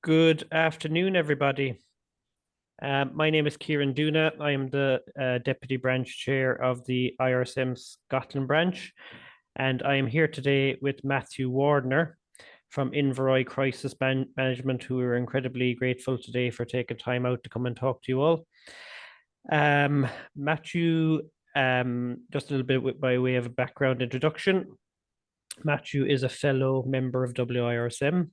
Good afternoon, everybody. My name is Kieran Duna. I am the Deputy Branch Chair of the IIRSM Scotland branch, and I am here today with Matthew Wardner from Inveroy Crisis Management, who are incredibly grateful today for taking time out to come and talk to you all. Matthew, just a little bit by way of a background introduction. Matthew is a fellow member of WIRSM,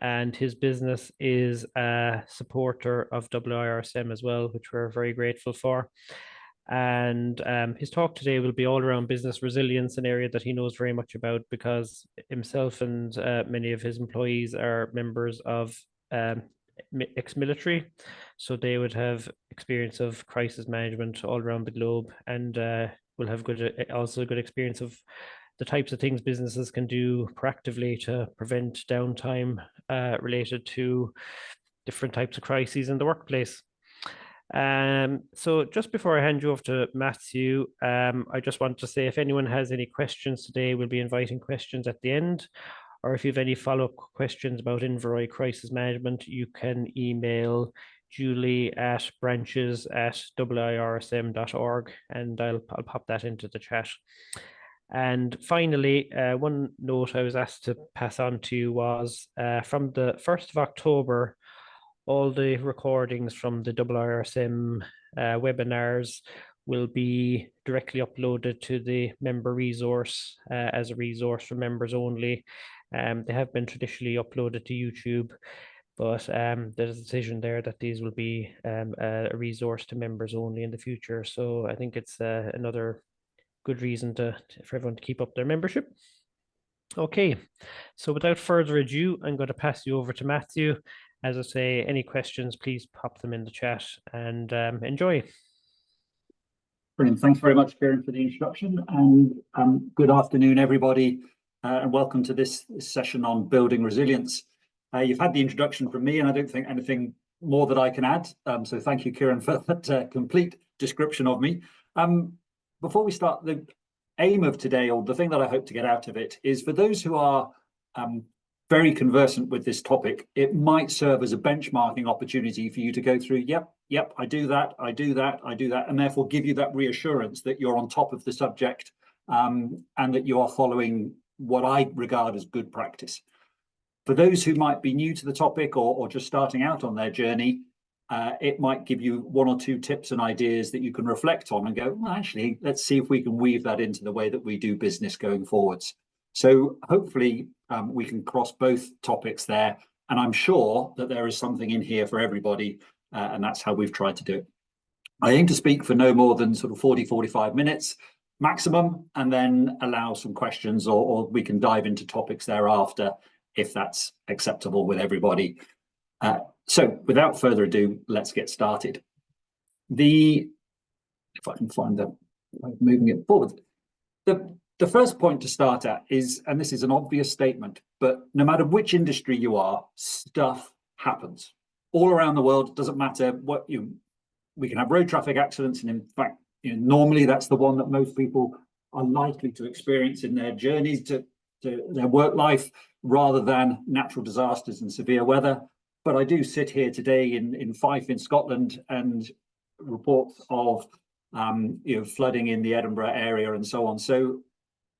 and his business is a supporter of WIRSM as well, which we're very grateful for. And his talk today will be all around business resilience, an area that he knows very much about because himself and many of his employees are members of ex-military, so they would have experience of crisis management all around the globe, and will have also good experience of the types of things businesses can do proactively to prevent downtime related to different types of crises in the workplace. So just before I hand you over to Matthew, I just want to say if anyone has any questions today, we'll be inviting questions at the end. Or if you have any follow-up questions about Inveroy Crisis Management, you can email Julie at branches@wirsm.org, and I'll pop that into the chat. And finally, one note I was asked to pass on to you was from the 1st of October, all the recordings from the IIRSM webinars will be directly uploaded to the member resource as a resource for members only. They have been traditionally uploaded to YouTube, but there's a decision there that these will be a resource to members only in the future. So I think it's another good reason for everyone to keep up their membership. Okay, so without further ado, I'm going to pass you over to Matthew. As I say, any questions, please pop them in the chat and enjoy. Brilliant. Thanks very much, Kieran, for the introduction, and good afternoon, everybody, and welcome to this session on building resilience. You've had the introduction from me, and I don't think anything more that I can add. So thank you, Kieran, for that complete description of me. Before we start, the aim of today, or the thing that I hope to get out of it, is for those who are very conversant with this topic, it might serve as a benchmarking opportunity for you to go through, yep, I do that, and therefore give you that reassurance that you're on top of the subject and that you are following what I regard as good practice. For those who might be new to the topic or just starting out on their journey, it might give you one or two tips and ideas that you can reflect on and go, well, actually, let's see if we can weave that into the way that we do business going forwards. So hopefully we can cross both topics there. And I'm sure that there is something in here for everybody. And that's how we've tried to do it. I aim to speak for no more than sort of 40, 45 minutes maximum, and then allow some questions, or we can dive into topics thereafter if that's acceptable with everybody. So without further ado, let's get started. If I can find the moving it forward. The first point to start at is, and this is an obvious statement, but no matter which industry you are, stuff happens. All around the world, it doesn't matter what we can have road traffic accidents, and in fact, normally that's the one that most people are likely to experience in their journeys to their work life, rather than natural disasters and severe weather. But I do sit here today in Fife in Scotland and reports of flooding in the Edinburgh area and so on. So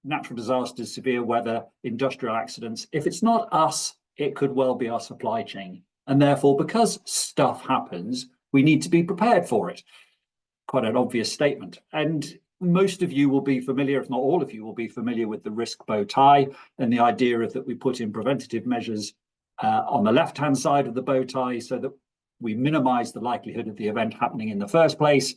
natural disasters, severe weather, industrial accidents. If it's not us, it could well be our supply chain. And therefore, because stuff happens, we need to be prepared for it. Quite an obvious statement. And most of you will be familiar, if not all of you will be familiar with the risk bow tie and the idea of that we put in preventative measures on the left-hand side of the bow tie so that we minimize the likelihood of the event happening in the first place.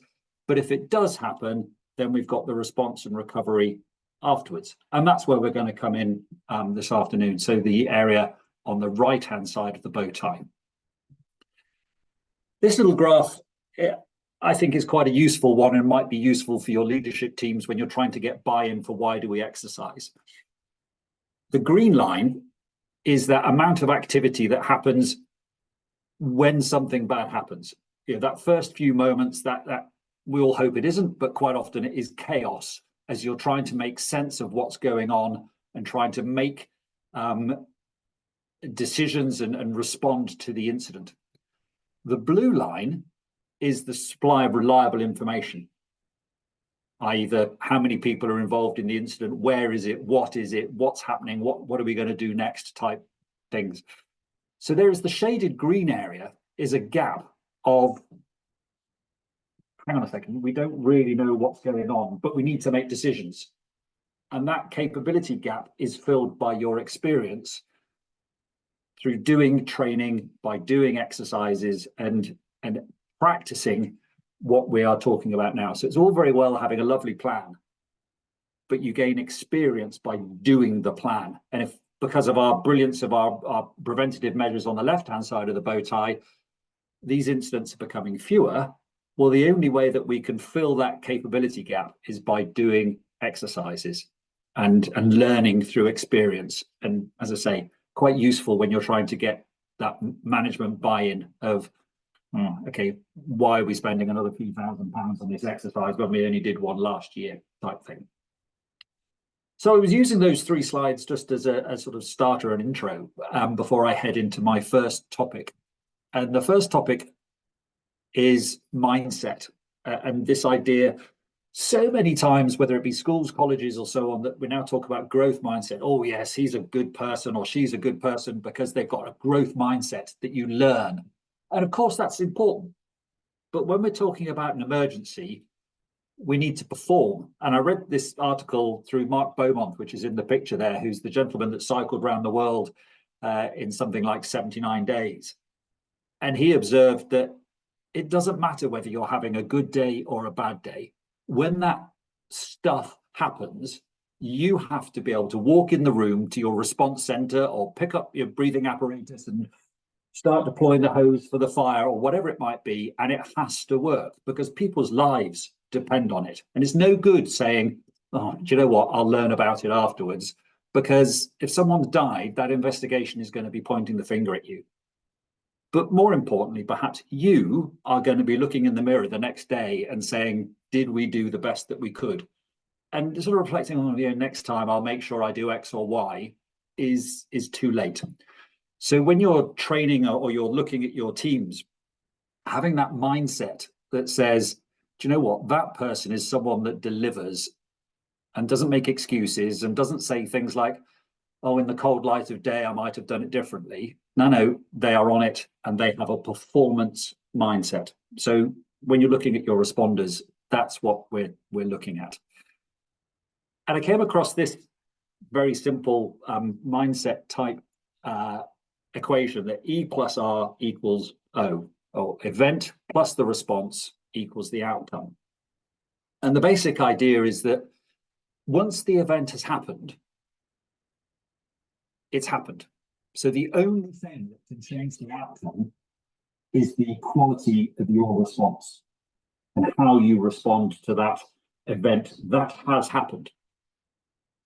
But if it does happen, then we've got the response and recovery afterwards. And that's where we're going to come in this afternoon. So the area on the right-hand side of the bow tie. This little graph, I think, is quite a useful one and might be useful for your leadership teams when you're trying to get buy-in for why do we exercise. The green line is that amount of activity that happens when something bad happens. That first few moments that we all hope it isn't, but quite often it is chaos as you're trying to make sense of what's going on and trying to make decisions and respond to the incident. The blue line is the supply of reliable information, i.e. how many people are involved in the incident, where is it, what's happening, what are we going to do next type things. So there is the shaded green area is a gap of, hang on a second, we don't really know what's going on, but we need to make decisions. And that capability gap is filled by your experience through doing training, by doing exercises and practicing what we are talking about now. So it's all very well having a lovely plan, but you gain experience by doing the plan. And if because of our brilliance of our preventative measures on the left-hand side of the bow tie, these incidents are becoming fewer, well, the only way that we can fill that capability gap is by doing exercises and learning through experience. And as I say, quite useful when you're trying to get that management buy-in of, okay, why are we spending another few £1,000s on this exercise when we only did one last year type thing. So I was using those 3 slides just as a sort of starter and intro before I head into my first topic. And the first topic is mindset, and this idea, so many times, whether it be schools, colleges or so on, that we now talk about growth mindset. Oh yes, he's a good person or she's a good person because they've got a growth mindset that you learn. And of course that's important. But when we're talking about an emergency, we need to perform. And I read this article through Mark Beaumont, which is in the picture there, who's the gentleman that cycled around the world in something like 79 days. And he observed that it doesn't matter whether you're having a good day or a bad day. When that stuff happens, you have to be able to walk in the room to your response center or pick up your breathing apparatus and start deploying the hose for the fire or whatever it might be. And it has to work because people's lives depend on it. And it's no good saying, oh, do you know what, I'll learn about it afterwards. Because if someone's died, that investigation is going to be pointing the finger at you. But more importantly, perhaps you are going to be looking in the mirror the next day and saying, did we do the best that we could? And sort of reflecting on, next time I'll make sure I do X or Y is too late. So when you're training or you're looking at your teams, having that mindset that says, do you know what, that person is someone that delivers and doesn't make excuses and doesn't say things like, oh, in the cold light of day, I might have done it differently. No, they are on it and they have a performance mindset. So when you're looking at your responders, that's what we're looking at. And I came across this very simple mindset type equation that E plus R equals O, or event plus the response equals the outcome. And the basic idea is that once the event has happened, it's happened. So the only thing that can change the outcome is the quality of your response and how you respond to that event that has happened.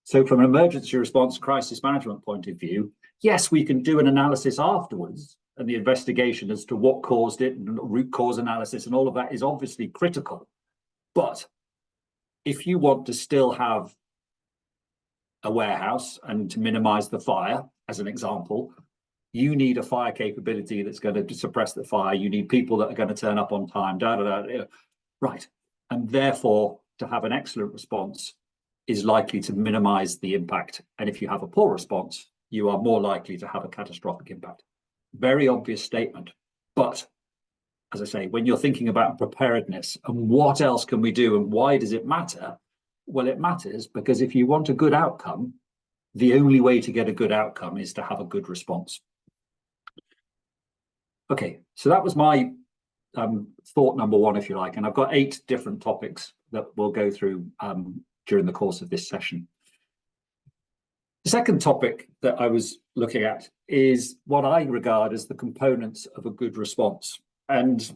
So from an emergency response crisis management point of view, yes, we can do an analysis afterwards, and the investigation as to what caused it and root cause analysis and all of that is obviously critical. But if you want to still have a warehouse and to minimize the fire, as an example, you need a fire capability that's going to suppress the fire. You need people that are going to turn up on time, right. And therefore, to have an excellent response is likely to minimize the impact. And if you have a poor response, you are more likely to have a catastrophic impact. Very obvious statement. But as I say, when you're thinking about preparedness and what else can we do and why does it matter? Well, it matters because if you want a good outcome, the only way to get a good outcome is to have a good response. Okay, so that was my thought number 1, if you like, and I've got 8 different topics that we'll go through during the course of this session. The second topic that I was looking at is what I regard as the components of a good response. And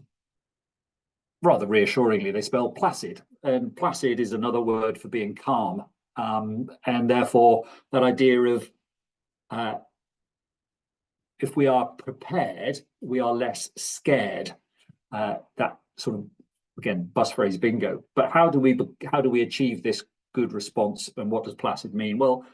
rather reassuringly, they spell placid. And placid is another word for being calm. And therefore, that idea of if we are prepared, we are less scared. That sort of, again, bus phrase bingo. But how do we achieve this good response, and what does placid mean? Well,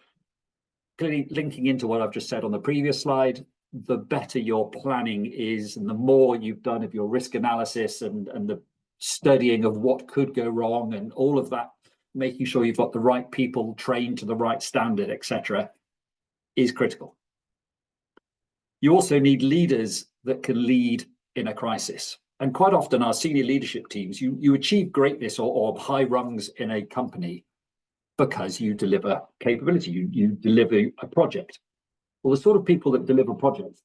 clearly linking into what I've just said on the previous slide, the better your planning is and the more you've done of your risk analysis and the studying of what could go wrong and all of that, making sure you've got the right people trained to the right standard, etc., is critical. You also need leaders that can lead in a crisis. And quite often our senior leadership teams, you achieve greatness or high rungs in a company because you deliver capability, you deliver a project. Well, the sort of people that deliver projects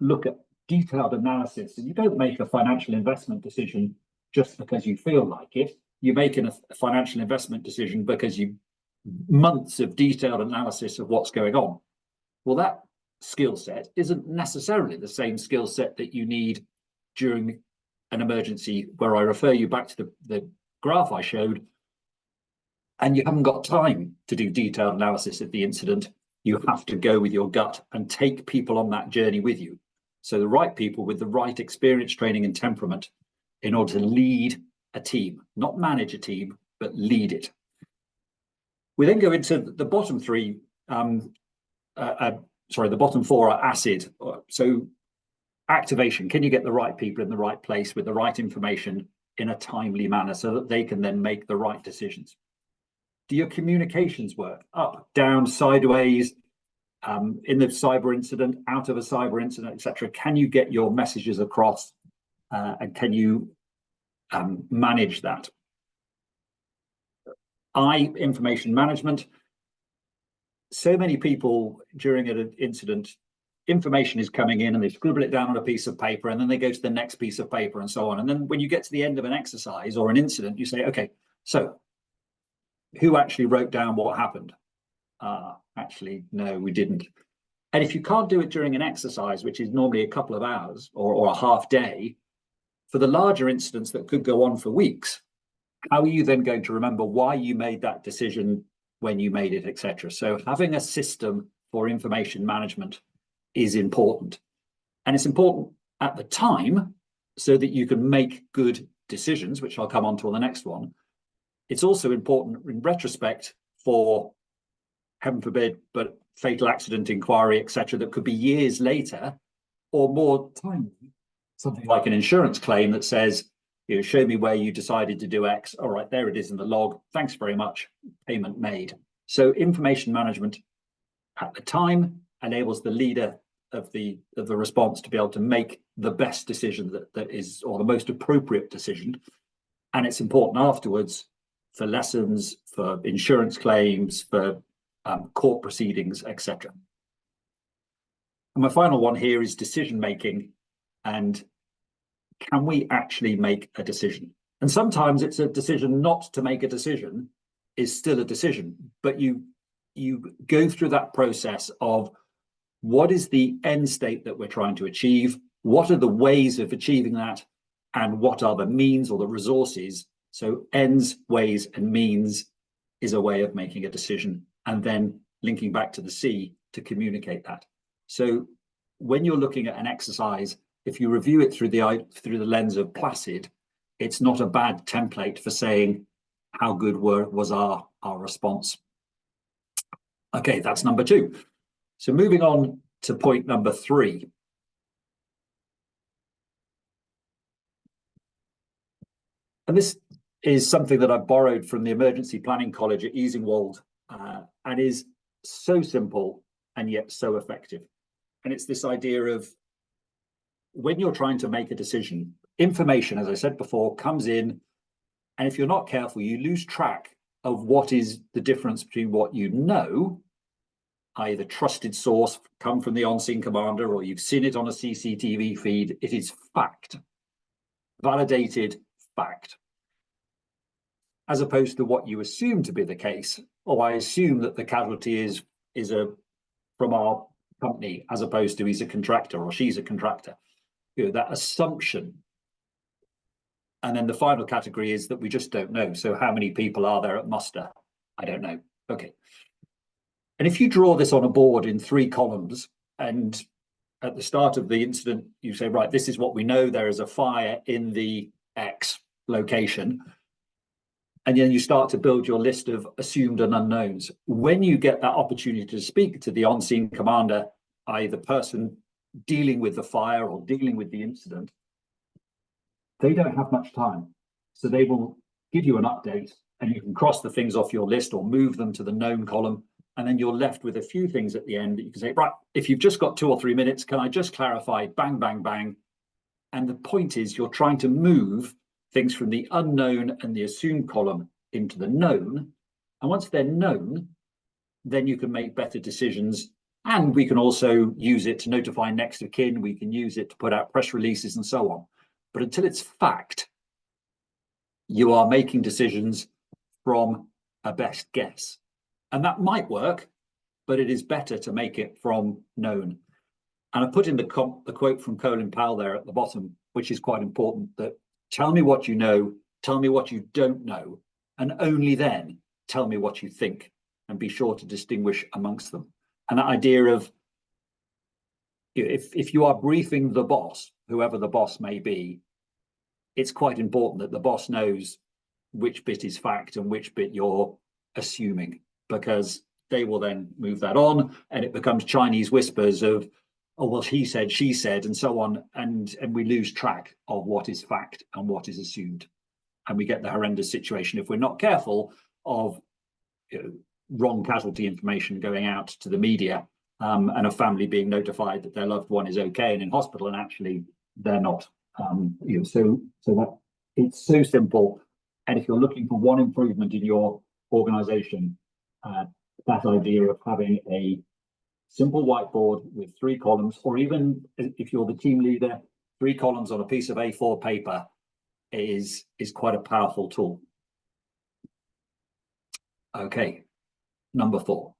look at detailed analysis, and you don't make a financial investment decision just because you feel like it. You're making a financial investment decision because you months of detailed analysis of what's going on. Well, that skill set isn't necessarily the same skill set that you need during an emergency, where I refer you back to the graph I showed, and you haven't got time to do detailed analysis of the incident. You have to go with your gut and take people on that journey with you. So the right people with the right experience, training, and temperament in order to lead a team, not manage a team, but lead it. We then go into the bottom three, the bottom four are acid. So activation, can you get the right people in the right place with the right information in a timely manner so that they can then make the right decisions? Do your communications work? Up, down, sideways, in the cyber incident, out of a cyber incident, etc.? Can you get your messages across and can you manage that? Information management. So many people during an incident, information is coming in and they scribble it down on a piece of paper and then they go to the next piece of paper and so on. And then when you get to the end of an exercise or an incident, you say, okay, so who actually wrote down what happened? Actually, no, we didn't. And if you can't do it during an exercise, which is normally a couple of hours or a half day, for the larger incidents that could go on for weeks, how are you then going to remember why you made that decision, when you made it, etc.? So having a system for information management is important. And it's important at the time so that you can make good decisions, which I'll come on to on the next one. It's also important in retrospect for, heaven forbid, but fatal accident inquiry, etc., that could be years later or more timely. Something like an insurance claim that says, you know, show me where you decided to do X. All right, there it is in the log. Thanks very much. Payment made. So information management at the time enables the leader of the response to be able to make the best decision that is, or the most appropriate decision. And it's important afterwards for lessons, for insurance claims, for court proceedings, etc. And my final one here is decision making. And can we actually make a decision? And sometimes it's a decision not to make a decision is still a decision, but you go through that process of what is the end state that we're trying to achieve, what are the ways of achieving that, and what are the means or the resources. So ends, ways, and means is a way of making a decision, and then linking back to the C to communicate that. So when you're looking at an exercise, if you review it through the lens of Placid, it's not a bad template for saying how good was our response. Okay, that's number two. So moving on to point number three. And this is something that I borrowed from the Emergency Planning College at Easingwold, and is so simple and yet so effective. And it's this idea of when you're trying to make a decision, information, as I said before, comes in, and if you're not careful, you lose track of what is the difference between what you know, i.e. the trusted source come from the on-scene commander, or you've seen it on a CCTV feed. It is fact, validated fact, as opposed to what you assume to be the case. Oh, I assume that the casualty is from our company, as opposed to he's a contractor or she's a contractor. You know, that assumption. And then the final category is that we just don't know. So how many people are there at muster? I don't know. Okay. And if you draw this on a board in 3 columns, and at the start of the incident, you say, right, this is what we know. There is a fire in the X location. And then you start to build your list of assumed and unknowns. When you get that opportunity to speak to the on-scene commander, i.e. the person dealing with the fire or dealing with the incident, they don't have much time. So they will give you an update and you can cross the things off your list or move them to the known column. And then you're left with a few things at the end that you can say, right, if you've just got 2 or 3 minutes, can I just clarify, bang, bang, bang. And the point is you're trying to move things from the unknown and the assumed column into the known. And once they're known, then you can make better decisions. And we can also use it to notify next of kin. We can use it to put out press releases and so on. But until it's fact, you are making decisions from a best guess. And that might work, but it is better to make it from known. And I put in the quote from Colin Powell there at the bottom, which is quite important, that tell me what you know, tell me what you don't know, and only then tell me what you think, and be sure to distinguish amongst them. And that idea of, if you are briefing the boss, whoever the boss may be, it's quite important that the boss knows which bit is fact and which bit you're assuming, because they will then move that on and it becomes Chinese whispers of, oh, well, he said, she said, and so on. And we lose track of what is fact and what is assumed. And we get the horrendous situation, if we're not careful, of wrong casualty information going out to the media, and a family being notified that their loved one is okay and in hospital, and actually they're not. So that it's so simple. And if you're looking for one improvement in your organization, that idea of having a simple whiteboard with 3 columns, or even if you're the team leader, 3 columns on a piece of A4 paper is quite a powerful tool. Okay, number 4.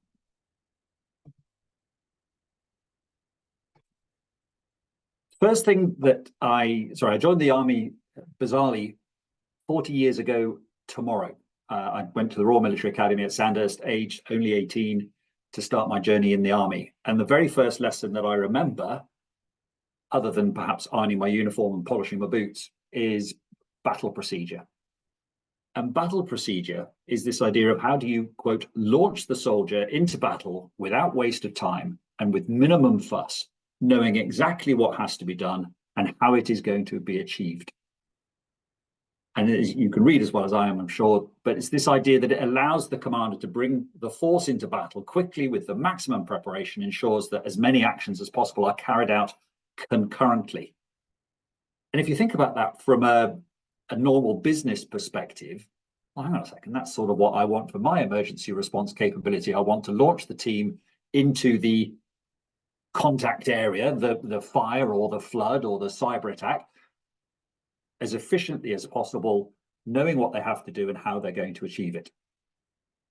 First thing that I joined the army bizarrely 40 years ago tomorrow. I went to the Royal Military Academy at Sandhurst, aged only 18, to start my journey in the army. And the very first lesson that I remember, other than perhaps ironing my uniform and polishing my boots, is battle procedure. And battle procedure is this idea of how do you, quote, launch the soldier into battle without waste of time and with minimum fuss, knowing exactly what has to be done and how it is going to be achieved. And as you can read as well as I am, I'm sure, but it's this idea that it allows the commander to bring the force into battle quickly with the maximum preparation, ensures that as many actions as possible are carried out concurrently. And if you think about that from a normal business perspective, well, hang on a second, that's sort of what I want for my emergency response capability. I want to launch the team into the contact area, the fire or the flood or the cyber attack, as efficiently as possible, knowing what they have to do and how they're going to achieve it.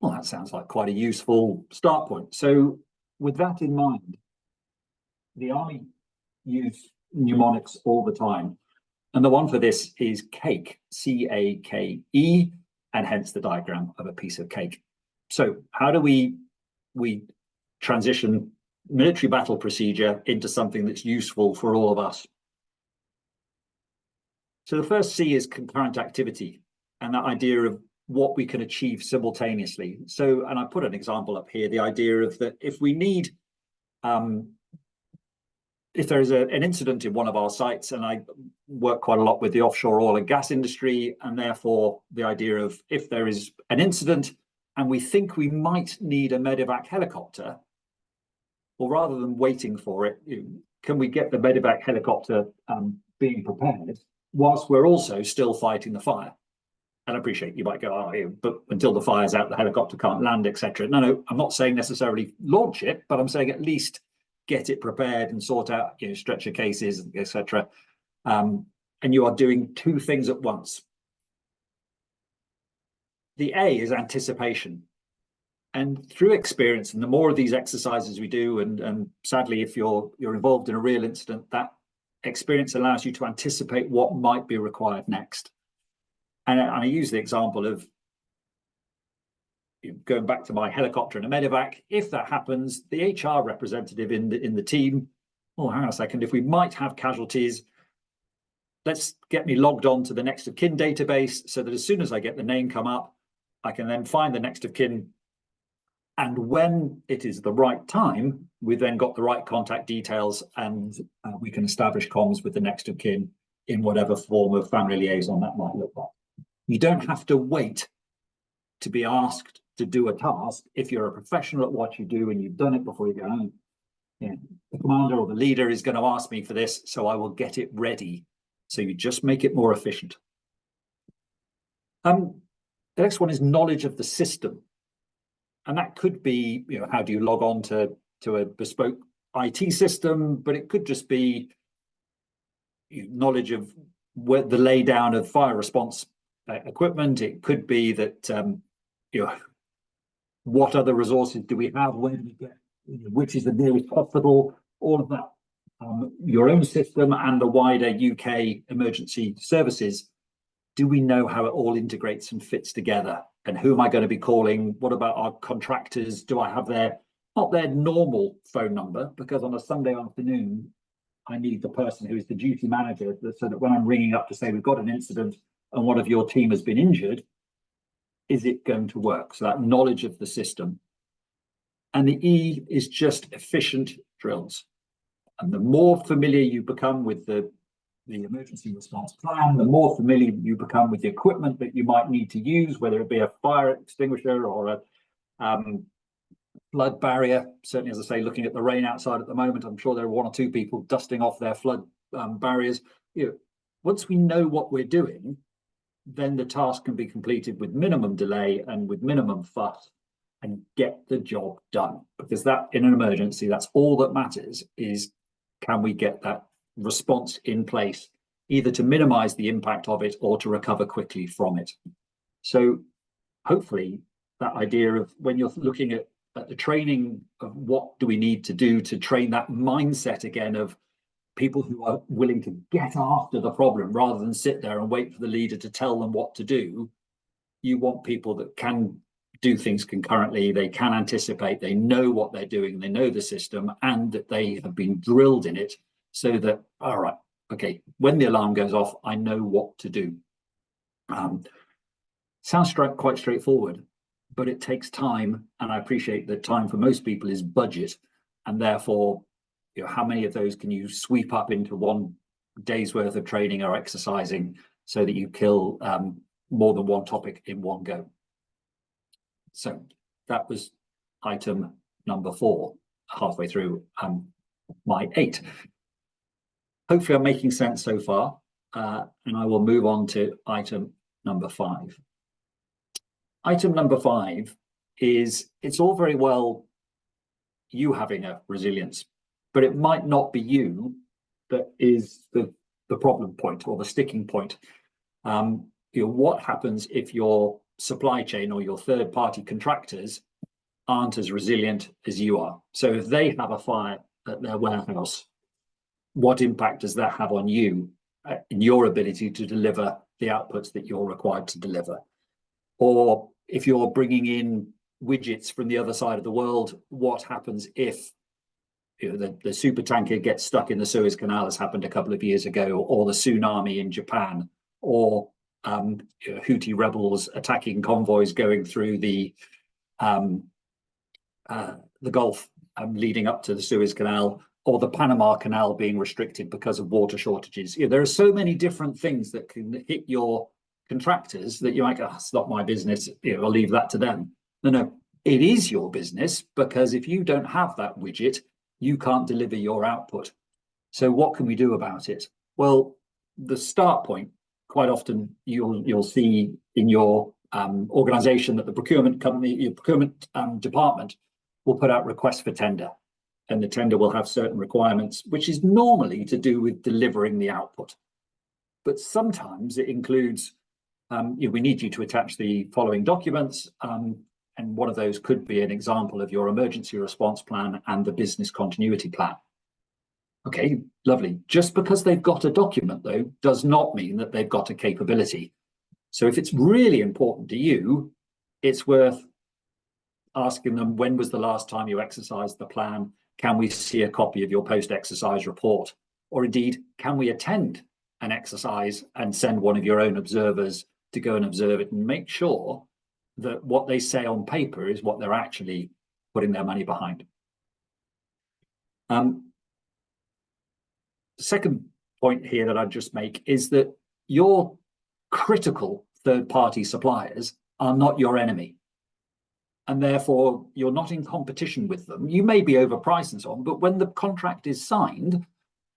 Well, that sounds like quite a useful start point. So with that in mind, the Army use mnemonics all the time. And the one for this is CAKE, C-A-K-E, and hence the diagram of a piece of cake. So how do we transition military battle procedure into something that's useful for all of us? So the first C is concurrent activity, and that idea of what we can achieve simultaneously. So, and I put an example up here, the idea of that if we need, if there is an incident in one of our sites, and I work quite a lot with the offshore oil and gas industry, and therefore the idea of if there is an incident and we think we might need a medevac helicopter, well, rather than waiting for it, can we get the medevac helicopter being prepared whilst we're also still fighting the fire? And I appreciate you might go, oh, but until the fire's out, the helicopter can't land, etc. No, I'm not saying necessarily launch it, but I'm saying at least get it prepared and sort out, stretcher cases, etc. And you are doing 2 things at once. The A is anticipation. And through experience, and the more of these exercises we do, and sadly, if you're involved in a real incident, that experience allows you to anticipate what might be required next. And I use the example of going back to my helicopter and a medevac. If that happens, the HR representative in the team, oh, hang on a second, if we might have casualties, let's get me logged on to the next of kin database so that as soon as I get the name come up, I can then find the next of kin. And when it is the right time, we've then got the right contact details, and we can establish comms with the next of kin in whatever form of family liaison that might look like. You don't have to wait to be asked to do a task if you're a professional at what you do and you've done it before. You go, oh, yeah, the commander or the leader is going to ask me for this, so I will get it ready. So you just make it more efficient. The next one is knowledge of the system. And that could be, how do you log on to a bespoke IT system, but it could just be knowledge of where the laydown of fire response equipment. It could be that, what other resources do we have? Where do we get, which is the nearest hospital? All of that. Your own system and the wider UK emergency services. Do we know how it all integrates and fits together? And who am I going to be calling? What about our contractors? Do I have not their normal phone number? Because on a Sunday afternoon, I need the person who is the duty manager, so that when I'm ringing up to say we've got an incident and one of your team has been injured, is it going to work? So that knowledge of the system. And the E is just efficient drills. And the more familiar you become with the emergency response plan, the more familiar you become with the equipment that you might need to use, whether it be a fire extinguisher or a flood barrier. Certainly, as I say, looking at the rain outside at the moment, I'm sure there are one or two people dusting off their flood barriers. Once we know what we're doing, then the task can be completed with minimum delay and with minimum fuss and get the job done. Because that, in an emergency, that's all that matters, is can we get that response in place, either to minimize the impact of it or to recover quickly from it. So hopefully that idea of when you're looking at the training of what do we need to do to train that mindset again of people who are willing to get after the problem rather than sit there and wait for the leader to tell them what to do. You want people that can do things concurrently, they can anticipate, they know what they're doing, they know the system, and that they have been drilled in it, so that, all right, okay, when the alarm goes off, I know what to do. Sounds quite straightforward, but it takes time, and I appreciate that time for most people is budget, and therefore, how many of those can you sweep up into one day's worth of training or exercising so that you kill more than one topic in one go? So that was item number 4, halfway through my 8. Hopefully I'm making sense so far, and I will move on to item number 5. Item number 5 is, it's all very well you having a resilience, but it might not be you that is the problem point or the sticking point. What happens if your supply chain or your third-party contractors aren't as resilient as you are? So if they have a fire at their warehouse, what impact does that have on you in your ability to deliver the outputs that you're required to deliver? Or if you're bringing in widgets from the other side of the world, what happens if the super tanker gets stuck in the Suez Canal, as happened a couple of years ago, or the tsunami in Japan, or Houthi rebels attacking convoys going through the Gulf leading up to the Suez Canal, or the Panama Canal being restricted because of water shortages? There are so many different things that can hit your contractors that you might go, it's not my business, I'll leave that to them. No, it is your business, because if you don't have that widget, you can't deliver your output. So what can we do about it? Well, the start point, quite often you'll see in your organization that the procurement company, your procurement department will put out requests for tender, and the tender will have certain requirements, which is normally to do with delivering the output. But sometimes it includes, we need you to attach the following documents, and one of those could be an example of your emergency response plan and the business continuity plan. Okay, lovely. Just because they've got a document, though, does not mean that they've got a capability. So if it's really important to you, it's worth asking them, when was the last time you exercised the plan? Can we see a copy of your post-exercise report? Or indeed, can we attend an exercise and send one of your own observers to go and observe it and make sure that what they say on paper is what they're actually putting their money behind. The second point here that I'd just make is that your critical third-party suppliers are not your enemy. And therefore, you're not in competition with them. You may be overpriced and so on, but when the contract is signed,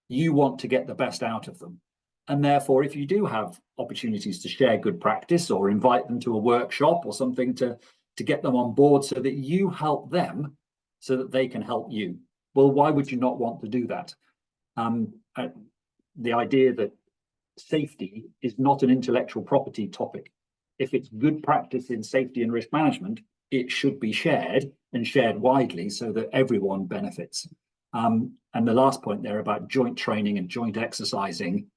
you want to get the best out of them. And therefore, if you do have opportunities to share good practice or invite them to a workshop or something to get them on board so that you help them so that they can help you, well, why would you not want to do that? The idea that safety is not an intellectual property topic. If it's good practice in safety and risk management, it should be shared and shared widely so that everyone benefits. And the last point there about joint training and joint exercising,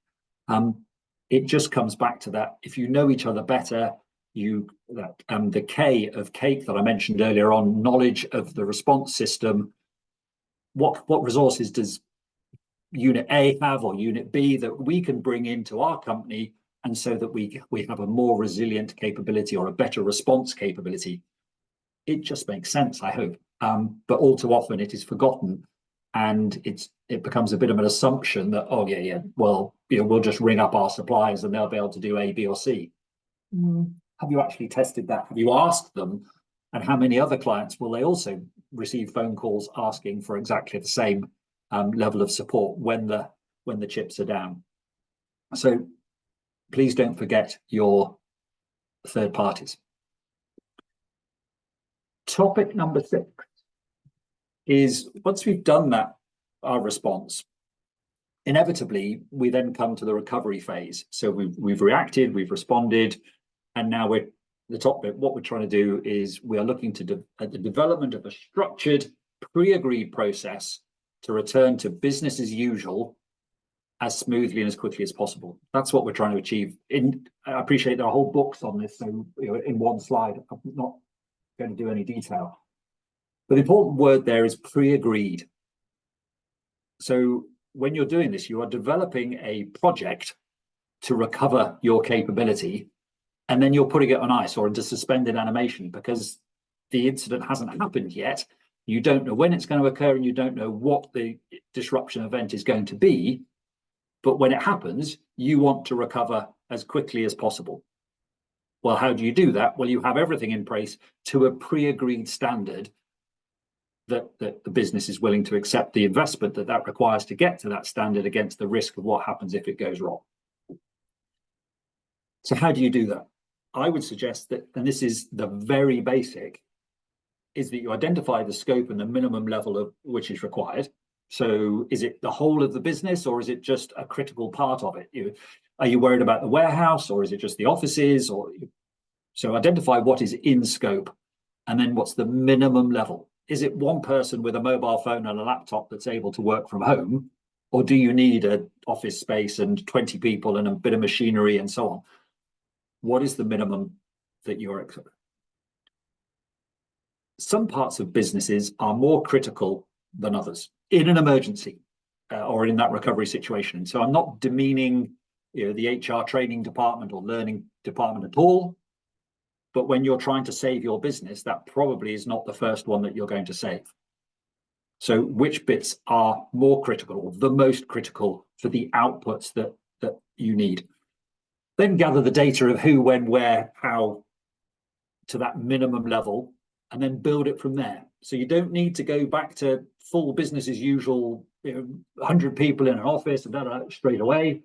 it just comes back to that. If you know each other better, the K of cake that I mentioned earlier on, knowledge of the response system, what resources does Unit A have or Unit B that we can bring into our company, and so that we have a more resilient capability or a better response capability. It just makes sense, I hope. But all too often it is forgotten, and it becomes a bit of an assumption that, oh yeah, well, we'll just ring up our suppliers and they'll be able to do A, B, or C. Have you actually tested that? Have you asked them? And how many other clients will they also receive phone calls asking for exactly the same level of support when the chips are down? So please don't forget your third parties. Topic number 6 is, once we've done that, our response, inevitably we then come to the recovery phase. So we've reacted, we've responded, and now the top bit. What we're trying to do is we are looking at the development of a structured, pre-agreed process to return to business as usual as smoothly and as quickly as possible. That's what we're trying to achieve. I appreciate there are whole books on this, so in one slide, I'm not going to do any detail. But the important word there is pre-agreed. So when you're doing this, you are developing a project to recover your capability, and then you're putting it on ice or into suspended animation because the incident hasn't happened yet. You don't know when it's going to occur, and you don't know what the disruption event is going to be. But when it happens, you want to recover as quickly as possible. Well, how do you do that? Well, you have everything in place to a pre-agreed standard that the business is willing to accept the investment that requires to get to that standard against the risk of what happens if it goes wrong. So how do you do that? I would suggest that, and this is the very basic, is that you identify the scope and the minimum level of which is required. So is it the whole of the business, or is it just a critical part of it? Are you worried about the warehouse, or is it just the offices? So identify what is in scope, and then what's the minimum level? Is it one person with a mobile phone and a laptop that's able to work from home, or do you need an office space and 20 people and a bit of machinery and so on? What is the minimum that you're expecting? Some parts of businesses are more critical than others in an emergency or in that recovery situation. So I'm not demeaning the HR training department or learning department at all. But when you're trying to save your business, that probably is not the first one that you're going to save. So which bits are more critical, or the most critical for the outputs that you need? Then gather the data of who, when, where, how to that minimum level, and then build it from there. So you don't need to go back to full business as usual, 100 people in an office and straight away.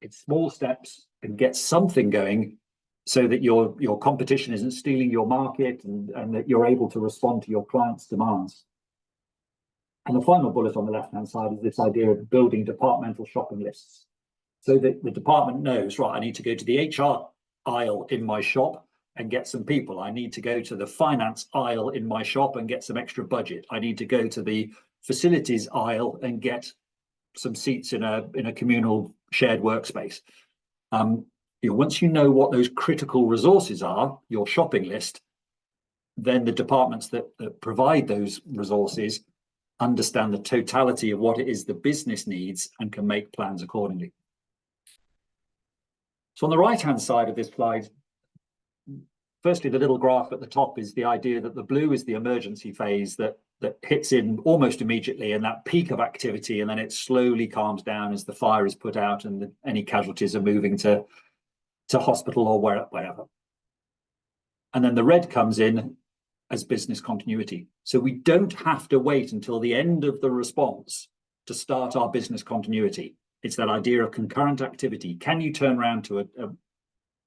It's small steps and get something going so that your competition isn't stealing your market, and that you're able to respond to your clients' demands. And the final bullet on the left-hand side is this idea of building departmental shopping lists, so that the department knows, right, I need to go to the HR aisle in my shop and get some people. I need to go to the finance aisle in my shop and get some extra budget. I need to go to the facilities aisle and get some seats in a communal shared workspace. Once you know what those critical resources are, your shopping list, then the departments that provide those resources understand the totality of what it is the business needs and can make plans accordingly. So on the right-hand side of this slide, firstly, the little graph at the top is the idea that the blue is the emergency phase that hits in almost immediately, and that peak of activity, and then it slowly calms down as the fire is put out and any casualties are moving to hospital or wherever. And then the red comes in as business continuity. So we don't have to wait until the end of the response to start our business continuity. It's that idea of concurrent activity. Can you turn around to a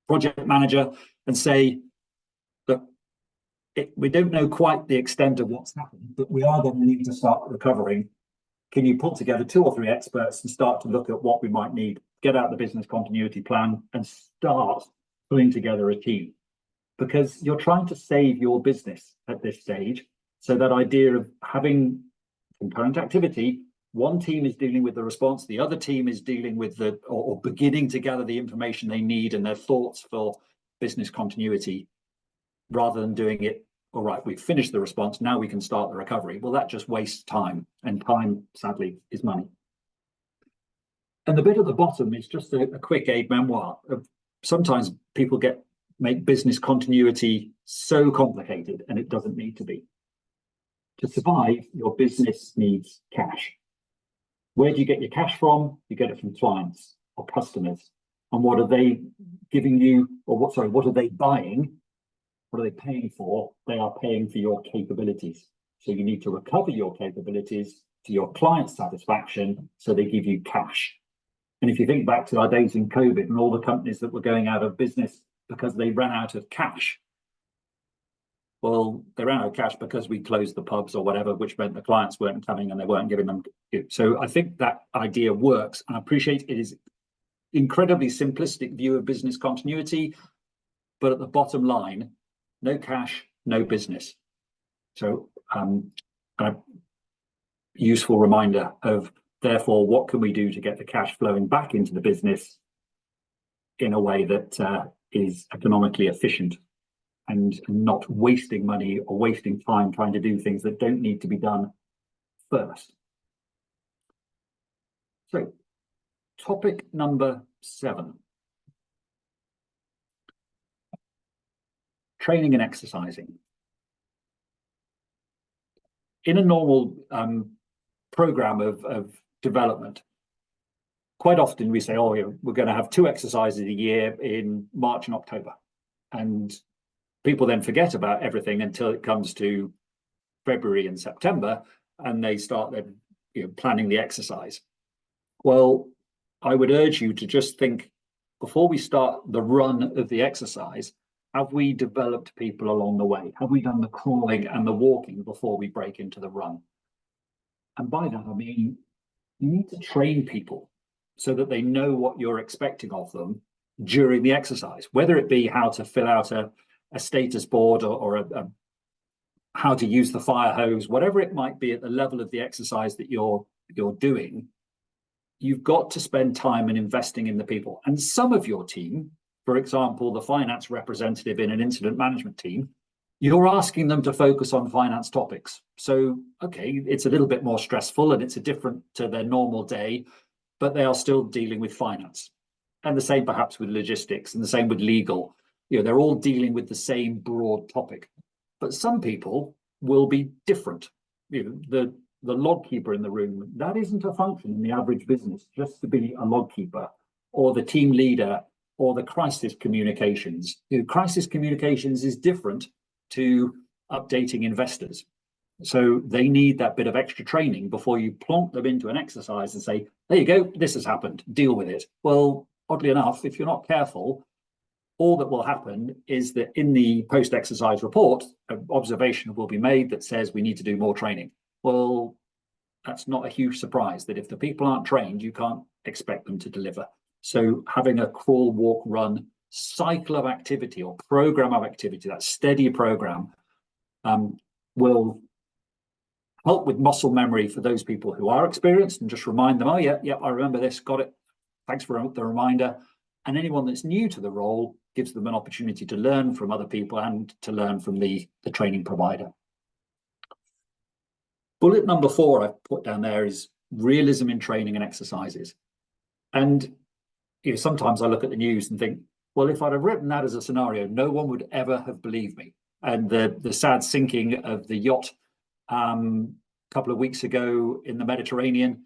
project manager and say, look, we don't know quite the extent of what's happened, but we are going to need to start recovering. Can you pull together 2 or 3 experts and start to look at what we might need, get out the business continuity plan and start putting together a team? Because you're trying to save your business at this stage. So that idea of having concurrent activity, one team is dealing with the response, the other team is dealing with or beginning to gather the information they need and their thoughts for business continuity, rather than doing it, all right, we've finished the response, now we can start the recovery. Well, that just wastes time, and time, sadly, is money. And the bit at the bottom is just a quick aid memoir. Sometimes people make business continuity so complicated, and it doesn't need to be. To survive, your business needs cash. Where do you get your cash from? You get it from clients or customers. And what are they giving you, or what are they buying? What are they paying for? They are paying for your capabilities. So you need to recover your capabilities to your client's satisfaction, so they give you cash. And if you think back to our days in COVID and all the companies that were going out of business because they ran out of cash. Well, they ran out of cash because we closed the pubs or whatever, which meant the clients weren't coming and they weren't giving them. So I think that idea works, and I appreciate it is incredibly simplistic view of business continuity, but at the bottom line, no cash, no business. So a useful reminder of, therefore, what can we do to get the cash flowing back into the business in a way that is economically efficient and not wasting money or wasting time trying to do things that don't need to be done first. So, topic number 7. Training and exercising. In a normal program of development, quite often we say, oh, we're going to have 2 exercises a year in March and October. And people then forget about everything until it comes to February and September, and they start planning the exercise. Well, I would urge you to just think, before we start the run of the exercise, have we developed people along the way? Have we done the crawling and the walking before we break into the run? And by that, I mean, you need to train people so that they know what you're expecting of them during the exercise, whether it be how to fill out a status board or how to use the fire hose, whatever it might be at the level of the exercise that you're doing. You've got to spend time and investing in the people. And some of your team, for example, the finance representative in an incident management team, you're asking them to focus on finance topics. So, okay, it's a little bit more stressful and it's a different to their normal day, but they are still dealing with finance. And the same perhaps with logistics, and the same with legal. They're all dealing with the same broad topic. But some people will be different. The log keeper in the room, that isn't a function in the average business, just to be a log keeper, or the team leader, or the crisis communications. Crisis communications is different to updating investors. So they need that bit of extra training before you plonk them into an exercise and say, there you go, this has happened, deal with it. Well, oddly enough, if you're not careful, all that will happen is that in the post-exercise report, an observation will be made that says we need to do more training. Well, that's not a huge surprise, that if the people aren't trained, you can't expect them to deliver. So having a crawl, walk, run cycle of activity or program of activity, that steady program, will help with muscle memory for those people who are experienced, and just remind them, oh yeah, I remember this, got it, thanks for the reminder. And anyone that's new to the role gives them an opportunity to learn from other people and to learn from the training provider. Bullet number 4 I've put down there is realism in training and exercises. And sometimes I look at the news and think, Well, if I'd have written that as a scenario, no one would ever have believed me. And the sad sinking of the yacht a couple of weeks ago in the Mediterranean,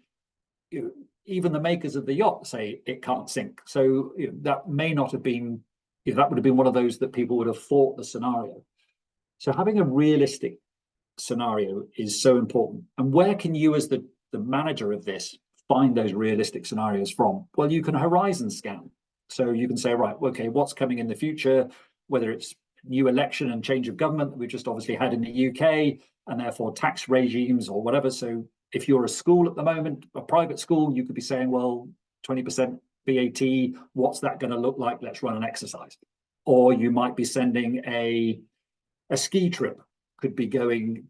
even the makers of the yacht say it can't sink. So that may not have been, that would have been one of those that people would have thought the scenario. So having a realistic scenario is so important. And where can you, as the manager of this, find those realistic scenarios from? Well, you can horizon scan. So you can say, right, okay, what's coming in the future, whether it's new election and change of government that we've just obviously had in the UK, and therefore tax regimes or whatever. So if you're a school at the moment, a private school, you could be saying, well, 20% VAT, what's that going to look like? Let's run an exercise. Or you might be sending a ski trip, could be going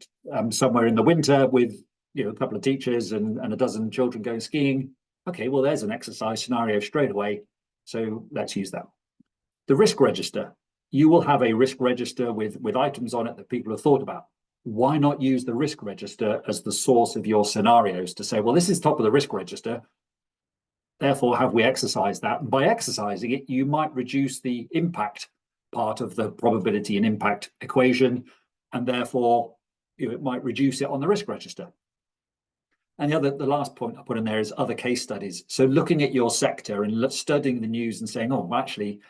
somewhere in the winter with a couple of teachers and a dozen children going skiing. Okay, well, there's an exercise scenario straight away. So let's use that. The risk register. You will have a risk register with items on it that people have thought about. Why not use the risk register as the source of your scenarios to say, well, this is top of the risk register. Therefore, have we exercised that? And by exercising it, you might reduce the impact part of the probability and impact equation, and therefore it might reduce it on the risk register. And the last point I put in there is other case studies. So looking at your sector and studying the news and saying, oh, well, actually,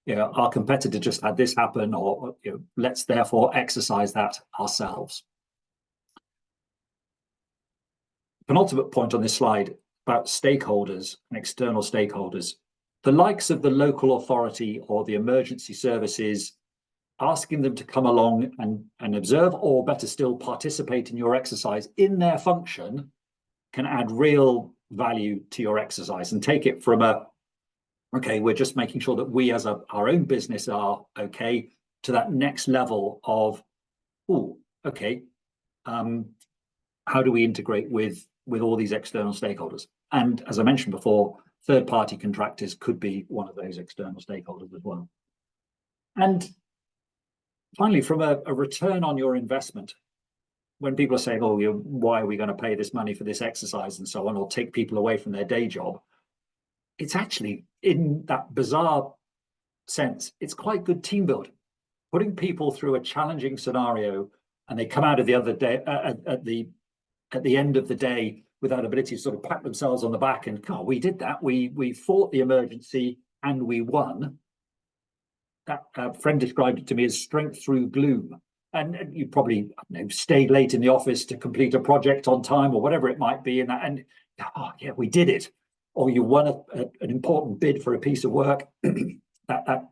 our competitor just had this happen, or let's therefore exercise that ourselves. Penultimate point on this slide about stakeholders and external stakeholders. The likes of the local authority or the emergency services, asking them to come along and observe, or better still, participate in your exercise in their function, can add real value to your exercise and take it from okay, we're just making sure that we as our own business are okay, to that next level of, oh, okay, how do we integrate with all these external stakeholders? And as I mentioned before, third-party contractors could be one of those external stakeholders as well. And finally, from a return on your investment, when people are saying, oh, why are we going to pay this money for this exercise and so on, or take people away from their day job, it's actually, in that bizarre sense, it's quite good team building. Putting people through a challenging scenario and they come out of the other day at the end of the day with that ability to sort of pat themselves on the back and, God, we did that. We fought the emergency and we won. That friend described it to me as strength through gloom. And you probably stayed late in the office to complete a project on time or whatever it might be, and oh yeah, we did it. Or you won an important bid for a piece of work. that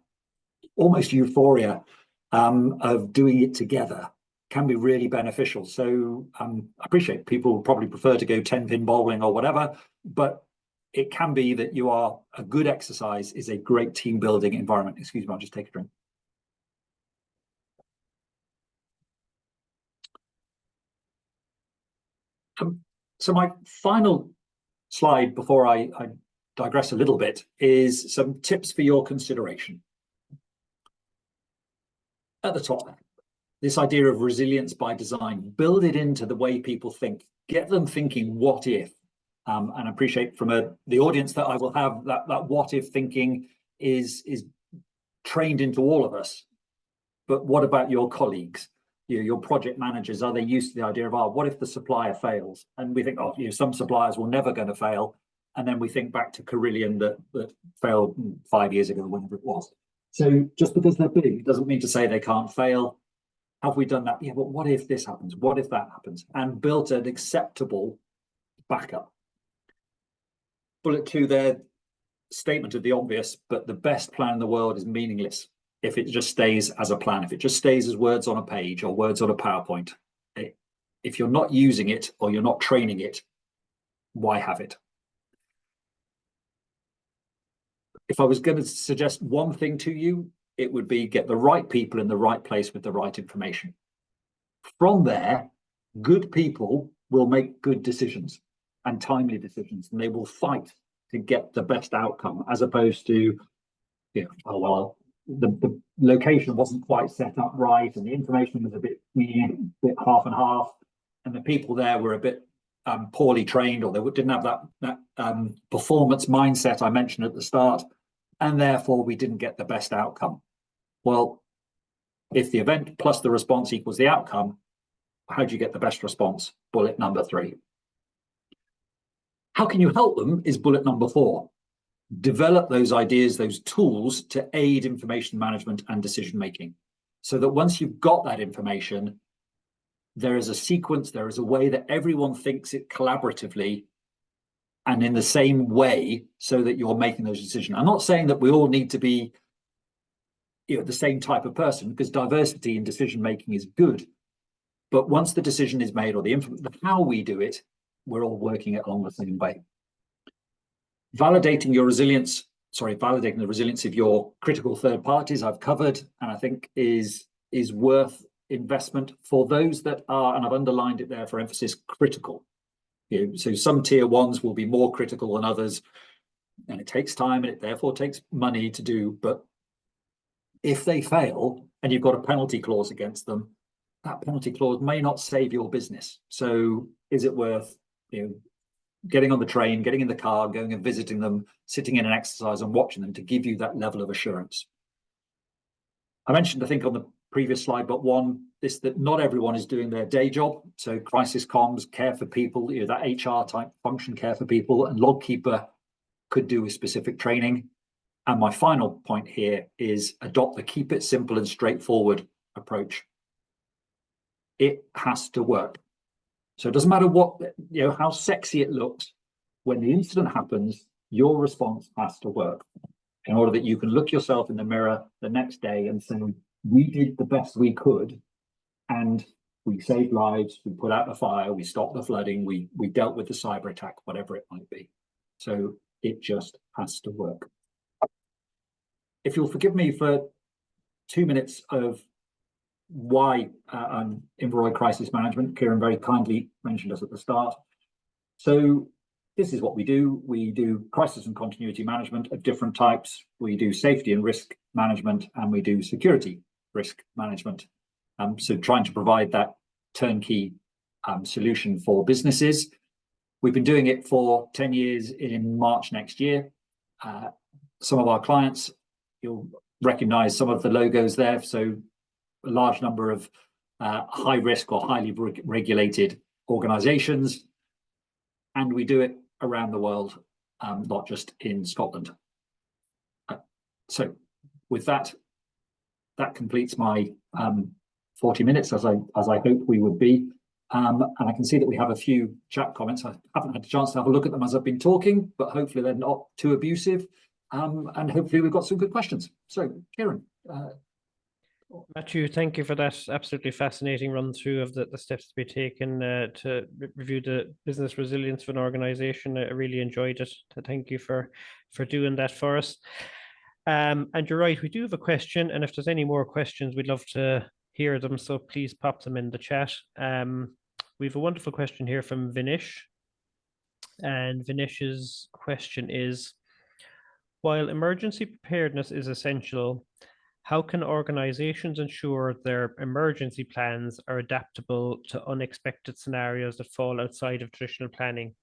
almost euphoria of doing it together can be really beneficial. So I appreciate people will probably prefer to go 10-pin bowling or whatever, but it can be that a good exercise is a great team building environment. Excuse me, I'll just take a drink. So my final slide before I digress a little bit is some tips for your consideration. At the top, this idea of resilience by design, build it into the way people think, get them thinking what if, and I appreciate from the audience that I will have that what if thinking is trained into all of us. But what about your colleagues? Your project managers, are they used to the idea of, oh, what if the supplier fails? And we think, oh, some suppliers were never going to fail. And then we think back to Carillion that failed 5 years ago, whenever it was. So just because they're big doesn't mean to say they can't fail. Have we done that? Yeah, but what if this happens? What if that happens? And built an acceptable backup. Bullet 2 there, statement of the obvious, but the best plan in the world is meaningless if it just stays as a plan, if it just stays as words on a page or words on a PowerPoint. If you're not using it or you're not training it, why have it? If I was going to suggest one thing to you, it would be get the right people in the right place with the right information. From there, good people will make good decisions and timely decisions, and they will fight to get the best outcome, as opposed to, oh, well, the location wasn't quite set up right and the information was a bit half and half, and the people there were a bit poorly trained, or they didn't have that performance mindset I mentioned at the start, and therefore we didn't get the best outcome. Well, if the event plus the response equals the outcome, how do you get the best response? Bullet number 3. How can you help them is bullet number 4. Develop those ideas, those tools to aid information management and decision making, so that once you've got that information, there is a sequence, there is a way that everyone thinks it collaboratively and in the same way, so that you're making those decisions. I'm not saying that we all need to be, the same type of person, because diversity in decision making is good. But once the decision is made, or the how we do it, we're all working it along the same way. Validating the resilience of your critical third parties, I've covered, and I think is worth investment for those that are, and I've underlined it there for emphasis, critical. So some tier ones will be more critical than others, and it takes time and it therefore takes money to do. But if they fail and you've got a penalty clause against them, that penalty clause may not save your business. So is it worth, getting on the train, getting in the car, going and visiting them, sitting in an exercise and watching them to give you that level of assurance? I mentioned, I think on the previous slide, but one, that not everyone is doing their day job. So crisis comms, care for people, that HR type function, care for people, and logkeeper could do with specific training. And my final point here is adopt the keep it simple and straightforward approach. It has to work. So it doesn't matter what, how sexy it looks. When the incident happens, your response has to work, in order that you can look yourself in the mirror the next day and say, we did the best we could, and we saved lives, we put out the fire, we stopped the flooding, we dealt with the cyber attack, whatever it might be. So it just has to work. If you'll forgive me for 2 minutes of why I'm Inveroy Crisis Management. Kieran very kindly mentioned us at the start. So this is what we do. We do crisis and continuity management of different types. We do safety and risk management, and we do security risk management. So trying to provide that turnkey solution for businesses. We've been doing it for 10 years in March next year. Some of our clients, you'll recognize some of the logos there. So a large number of high risk or highly regulated organizations, and we do it around the world, not just in Scotland. So with that completes my 40 minutes, as I hoped we would be. And I can see that we have a few chat comments. I haven't had a chance to have a look at them as I've been talking, but hopefully they're not too abusive. And hopefully we've got some good questions. So Kieran. Matthew, thank you for that absolutely fascinating run through of the steps to be taken to review the business resilience of an organization. I really enjoyed it. Thank you for doing that for us. And you're right, we do have a question, and if there's any more questions, we'd love to hear them, so please pop them in the chat. We have a wonderful question here from Vinish, and Vinish's question is, while emergency preparedness is essential, how can organizations ensure their emergency plans are adaptable to unexpected scenarios that fall outside of traditional planning?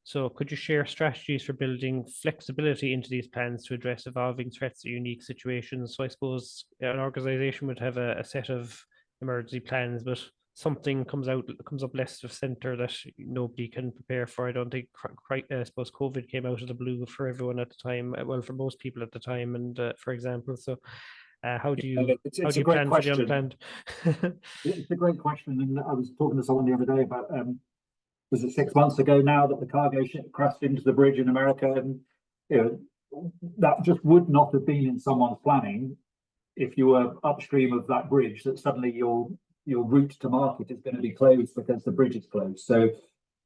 So could you share strategies for building flexibility into these plans to address evolving threats or unique situations? So I suppose an organization would have a set of emergency plans, but something comes up left of center that nobody can prepare for. I don't think, I suppose COVID came out of the blue for everyone at the time, well, for most people at the time, and for example, so how do you plan for the unplanned? It's a great question, and I was talking to someone the other day about was it 6 months ago now that the cargo ship crashed into the bridge in America, and that just would not have been in someone's planning if you were upstream of that bridge, that suddenly your route to market is going to be closed because the bridge is closed. So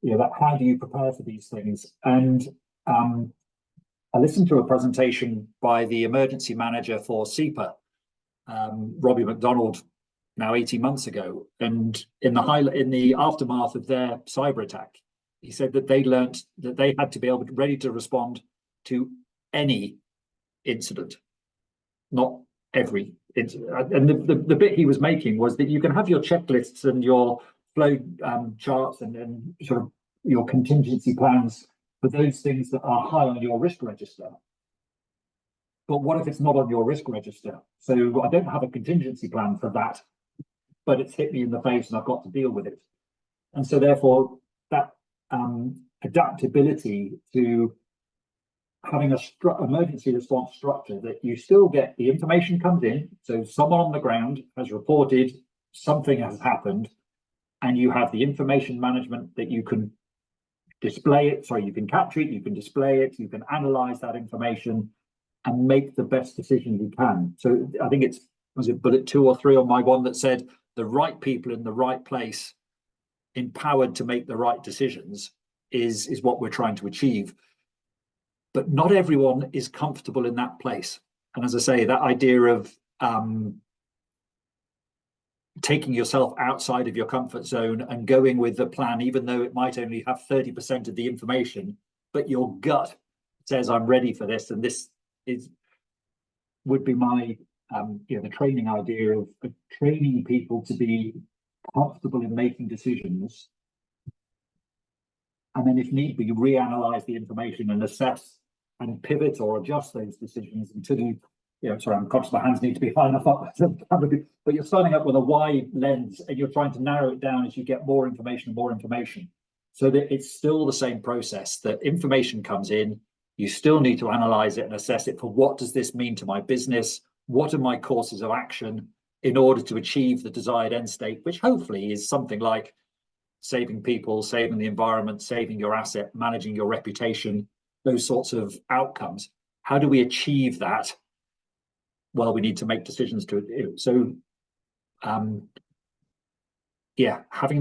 that, how do you prepare for these things? And I listened to a presentation by the emergency manager for SEPA, Robbie McDonald, now 18 months ago, and in the aftermath of their cyber attack, he said that they learned that they had to be ready to respond to any incident, not every incident. And the bit he was making was that you can have your checklists and your flow charts and sort of your contingency plans for those things that are high on your risk register. but what if it's not on your risk register? So I don't have a contingency plan for that, but it's hit me in the face and I've got to deal with it. And so therefore that adaptability to having a emergency response structure, that you still get the information comes in. So someone on the ground has reported something has happened, and you have the information management that you can display it. Sorry, you can capture it, you can display it, you can analyze that information and make the best decision you can. So I think was it bullet 2 or 3 on my one that said the right people in the right place, empowered to make the right decisions, is what we're trying to achieve. But not everyone is comfortable in that place. And as I say, that idea of taking yourself outside of your comfort zone and going with the plan, even though it might only have 30% of the information, but your gut says, I'm ready for this. And this would be my, the training idea of training people to be comfortable in making decisions. And then if need be, reanalyze the information and assess and pivot or adjust those decisions until sorry, I'm conscious my hands need to be high enough up, but you're starting up with a wide lens and you're trying to narrow it down as you get more information, so that it's still the same process, that information comes in, you still need to analyze it and assess it for what does this mean to my business? What are my courses of action in order to achieve the desired end state, which hopefully is something like saving people, saving the environment, saving your asset, managing your reputation, those sorts of outcomes. How do we achieve that? Well, we need to make decisions to it. So, having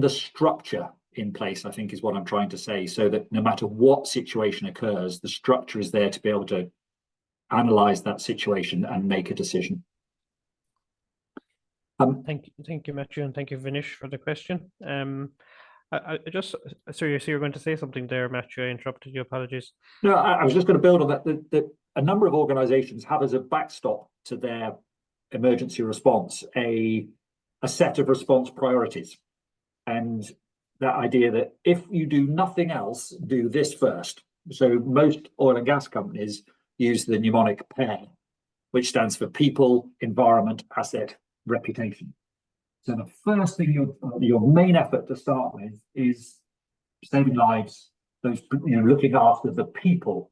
the structure in place, I think, is what I'm trying to say, so that no matter what situation occurs, the structure is there to be able to analyze that situation and make a decision. Thank you, Matthew, and thank you, Vinish, for the question. I just, sorry, so you're going to say something there, Matthew. I interrupted you. Apologies. No, I was just going to build on that. That a number of organisations have as a backstop to their emergency response a set of response priorities, and that idea that if you do nothing else, do this first. So most oil and gas companies use the mnemonic PAIR, which stands for people, environment, asset, reputation. So the first thing, your main effort to start with is saving lives, looking after the people.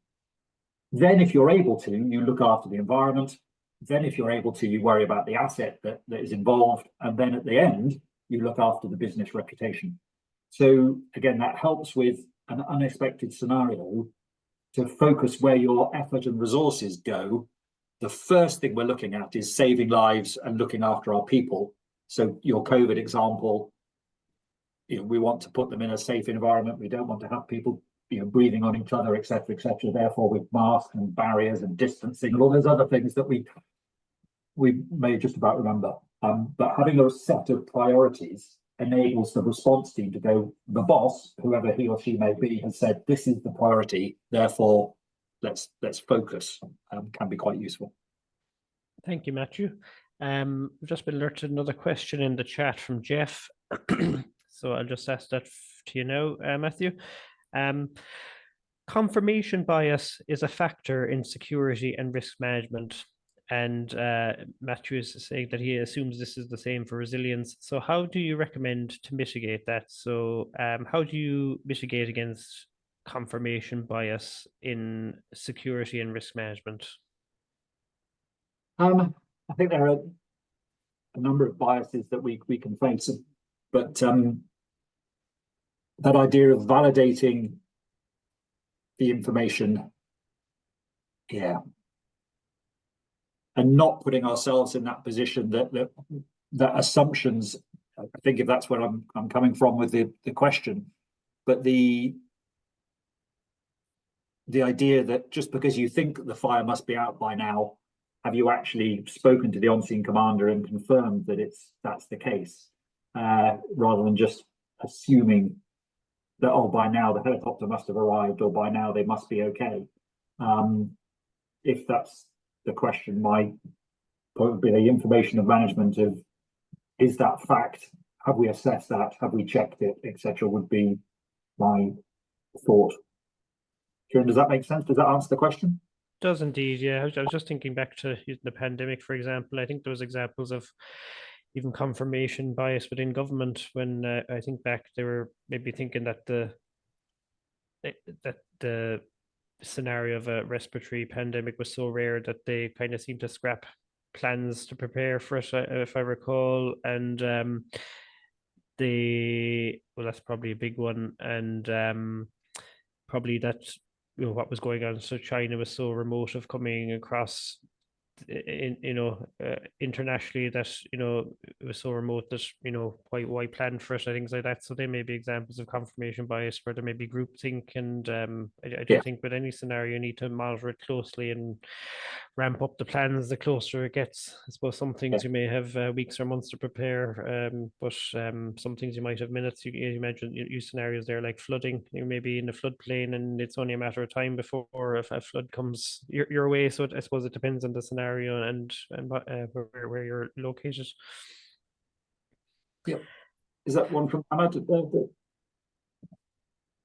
Then if you're able to, you look after the environment. Then if you're able to, you worry about the asset that is involved. And then at the end, you look after the business reputation. So again, that helps with an unexpected scenario to focus where your effort and resources go. The first thing we're looking at is saving lives and looking after our people. So your COVID example, we want to put them in a safe environment. We don't want to have people breathing on each other, etc., etc. Therefore, with masks and barriers and distancing and all those other things that we may just about remember. But having a set of priorities enables the response team to go, the boss, whoever he or she may be, has said, this is the priority, therefore let's focus, can be quite useful. Thank you, Matthew. We've just been alerted another question in the chat from Jeff. So I'll just ask that to you now, Matthew. Confirmation bias is a factor in security and risk management. And Matthew is saying that he assumes this is the same for resilience. So how do you recommend to mitigate that? So how do you mitigate against confirmation bias in security and risk management? I think there are a number of biases that we can face, but that idea of validating the information, and not putting ourselves in that position that assumptions, I think if that's where I'm coming from with the question, but the idea that just because you think the fire must be out by now, have you actually spoken to the on-scene commander and confirmed that that's the case, rather than just assuming that, oh, by now the helicopter must have arrived, or by now they must be okay. If that's the question, my point would be the information of management of, is that fact? Have we assessed that? Have we checked it, etc. would be my thought. Kieran, does that make sense? Does that answer the question? Does indeed, yeah. I was just thinking back to using the pandemic, for example. I think there was examples of even confirmation bias within government when I think back they were maybe thinking that the scenario of a respiratory pandemic was so rare that they kind of seemed to scrap plans to prepare for it, if I recall. And well, that's probably a big one. And probably that, what was going on. So China was so remote of coming across internationally, that it was so remote that why plan for it and things like that. So they may be examples of confirmation bias where there may be groupthink, and I do Yeah. think with any scenario you need to monitor it closely and ramp up the plans the closer it gets. I suppose some things you may have weeks or months to prepare, but some things you might have minutes. You mentioned scenarios there like flooding. You may be in a floodplain and it's only a matter of time before if a flood comes your way. So I suppose it depends on the scenario and where you're located. Yeah. Is that one from Ahmad? Oh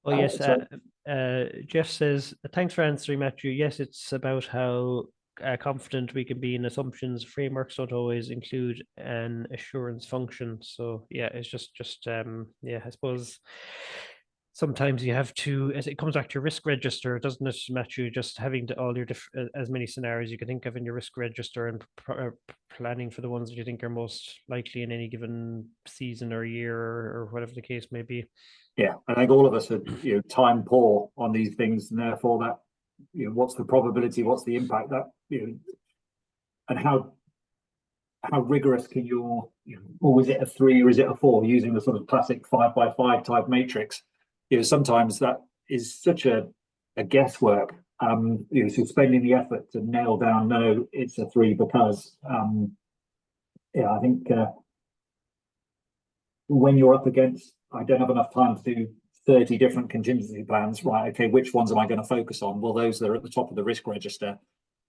yes, Sorry. Jeff says, thanks for answering, Matthew. Yes, it's about how confident we can be in assumptions. Frameworks don't always include an assurance function. So yeah, it's just yeah, I suppose sometimes you have to, as it comes back to your risk register, doesn't it, Matthew? Just having all your as many scenarios you can think of in your risk register, and planning for the ones that you think are most likely in any given season or year, or whatever the case may be. Yeah, I think all of us are time poor on these things, and therefore that what's the probability, what's the impact, that and how rigorous can your or is it a 3 or is it a 4, using the sort of classic 5x5 type matrix. Sometimes that is such a guesswork. So spending the effort to nail down, no, it's a 3 because I think when you're up against, I don't have enough time to do 30 different contingency plans, right? Okay, which ones am I going to focus on? Well, those that are at the top of the risk register,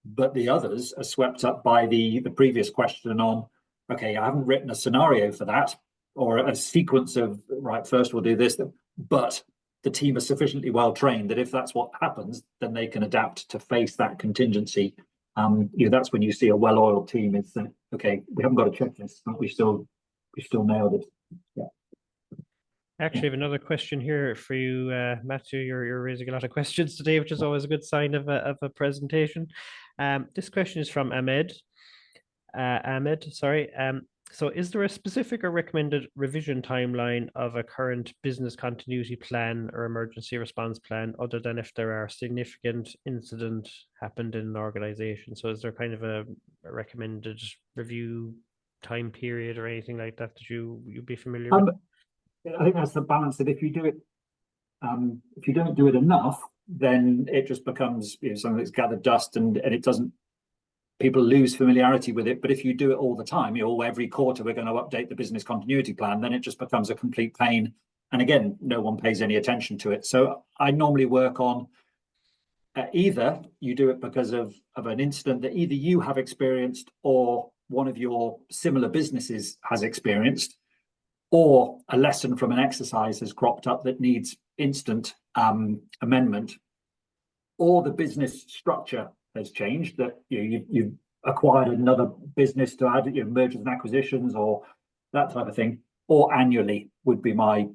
but the others are swept up by the previous question on, okay, I haven't written a scenario for that, or a sequence of, right, first we'll do this, but the team are sufficiently well trained that if that's what happens, then they can adapt to face that contingency. That's when you see a well-oiled team. It's okay, we haven't got a checklist, but we still nailed it. Yeah. Actually, I have another question here for you, Matthew. You're raising a lot of questions today, which is always a good sign of a presentation. This question is from Ahmed. Sorry. So is there a specific or recommended revision timeline of a current business continuity plan or emergency response plan, other than if there are significant incident happened in an organization? So is there kind of a recommended review time period or anything like that you'd be familiar with? I think that's the balance, that if you do it, if you don't do it enough, then it just becomes something that's gathered dust, and it doesn't, people lose familiarity with it. But if you do it all the time, every quarter we're going to update the business continuity plan, then it just becomes a complete pain. And again, no one pays any attention to it. So I normally work on either you do it because of an incident that either you have experienced or one of your similar businesses has experienced, or a lesson from an exercise has cropped up that needs instant amendment, or the business structure has changed, that you've acquired another business to add, mergers and acquisitions or that type of thing, or annually would be my